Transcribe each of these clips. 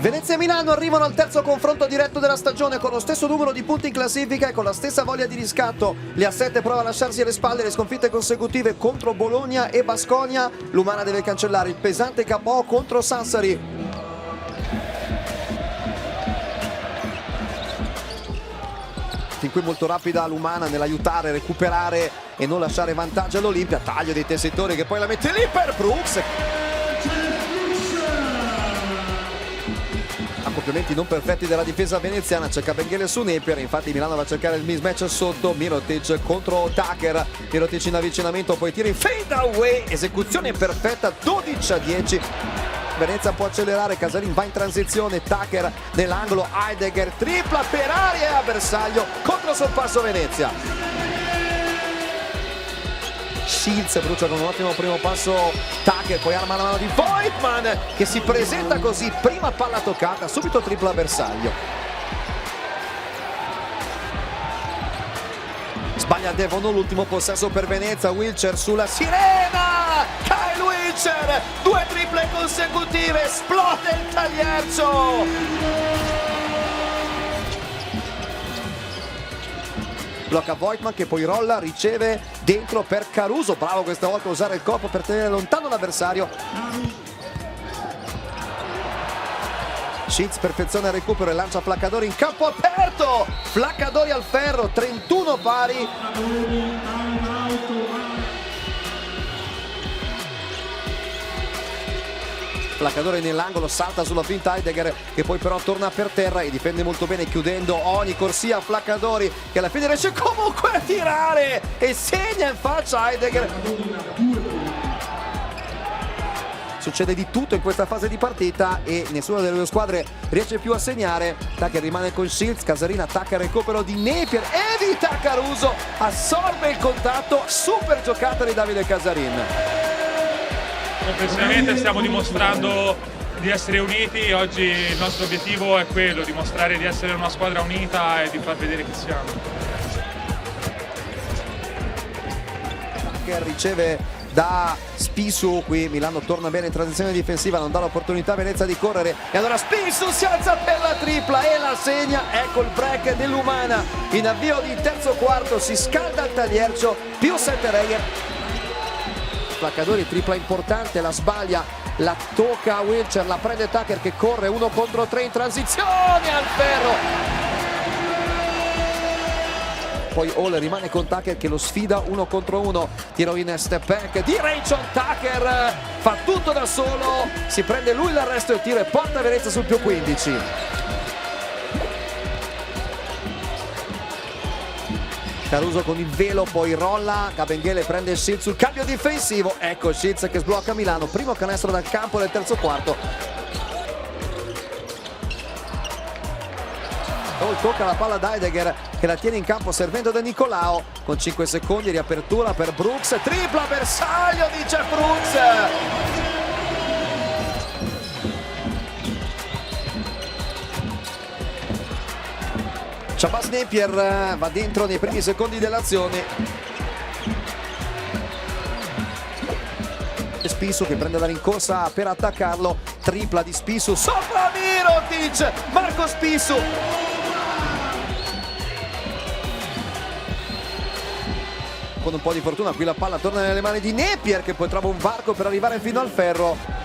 Venezia e Milano arrivano al terzo confronto diretto della stagione con lo stesso numero di punti in classifica e con la stessa voglia di riscatto. Le A7 prova a lasciarsi alle spalle le sconfitte consecutive contro Bologna e Baskonia. L'Umana deve cancellare il pesante KO contro Sassari. Fin qui molto rapida l'Umana nell'aiutare, recuperare e non lasciare vantaggio all'Olimpia. Taglio dei tessitori che poi la mette lì per Brooks. Complimenti non perfetti della difesa veneziana, cerca Benghele su Napier, infatti Milano va a cercare il mismatch sotto. Mirotic contro Tucker, Mirotic in avvicinamento, poi tira in fade away, esecuzione perfetta, 12-10. Venezia può accelerare, Casarin va in transizione, Tucker nell'angolo, Heidegger tripla per aria a bersaglio, contro sorpasso Venezia. Shields brucia con un ottimo primo passo Tucker, poi arma la mano di Voigtman che si presenta così, prima palla toccata, subito tripla bersaglio. Sbaglia Devon, l'ultimo possesso per Venezia, Wilcher sulla sirena, Kyle Wilcher, 2 triple consecutive, esplode il tagliercio. Blocca Voigtman che poi rolla, riceve dentro per Caruso, bravo questa volta a usare il corpo per tenere lontano l'avversario. Shields perfeziona il recupero e lancia Flaccadori in campo aperto, Flaccadori al ferro, 31 pari. Flaccadori nell'angolo, salta sulla finta Heidegger che poi però torna per terra e difende molto bene chiudendo ogni corsia. Flaccadori che alla fine riesce comunque a tirare e segna in faccia Heidegger. Succede di tutto in questa fase di partita e nessuna delle due squadre riesce più a segnare. Tucker rimane con Shields, Casarin attacca il recupero di Napier, evita Caruso, assorbe il contatto, super giocata di Davide Casarin. Complessivamente stiamo dimostrando di essere uniti, oggi il nostro obiettivo è quello, dimostrare di essere una squadra unita e di far vedere chi siamo. Che riceve da Spisu, qui Milano torna bene in transizione difensiva, non dà l'opportunità a Venezia di correre e allora Spisu si alza per la tripla e la segna. Ecco il break dell'Umana in avvio di terzo quarto, si scalda il tagliercio, più 7 Reyer. Flaccadori, tripla importante, la sbaglia, la tocca a Wilcher, la prende Tucker che corre 1 contro 3 in transizione al ferro. Poi Hall rimane con Tucker che lo sfida 1 contro 1, tiro in step back di Rayson Tucker, fa tutto da solo, si prende lui l'arresto e il tiro e porta Venezia sul più 15. Caruso con il velo, poi rolla, Kabengele prende Shields sul cambio difensivo, ecco Shields che sblocca Milano, primo canestro dal campo del terzo quarto. Hall tocca la palla ad Heidegger che la tiene in campo servendo da Nicolao, con 5 secondi riapertura per Brooks, tripla bersaglio di Jeff Brooks. Shabazz Napier va dentro nei primi secondi dell'azione. Spisu che prende la rincorsa per attaccarlo, tripla di Spisu sopra Mirotic, Marco Spisu. Con un po' di fortuna qui la palla torna nelle mani di Napier che poi trova un varco per arrivare fino al ferro.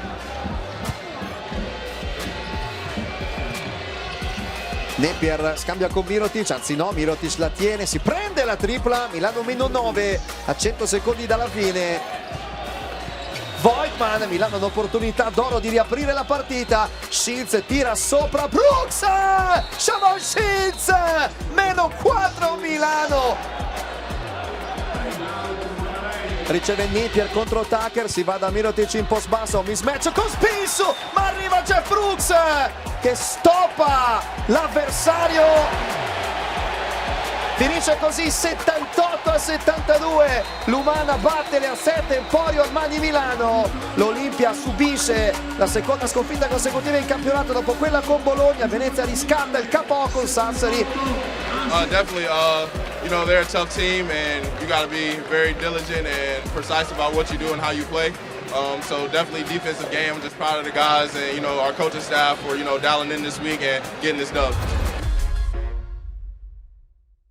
Napier scambia con Mirotic, anzi no, Mirotic la tiene, si prende la tripla, Milano meno 9 a 100 secondi dalla fine. Voigtman, Milano un'opportunità d'oro di riaprire la partita, Shields tira sopra Brooks, Shavon Shields, meno 4 Milano. Riceve Napier contro Tucker, si va da Mirotic in post basso, mismatch con Spisu, ma arriva Jeff Brooks che stoppa l'avversario. Finisce così 78-72, l'Umana batte le A7, Emporio Armani Milano. L'Olimpia subisce la seconda sconfitta consecutiva in campionato dopo quella con Bologna. Venezia riscatta il KO con Sassari. Definitely, you know, they're a tough team and you got to be very diligent and precise about what you do and how you play. So definitely defensive game. I'm just proud of the guys and, our coaching staff for, dialing in this week and getting this dub.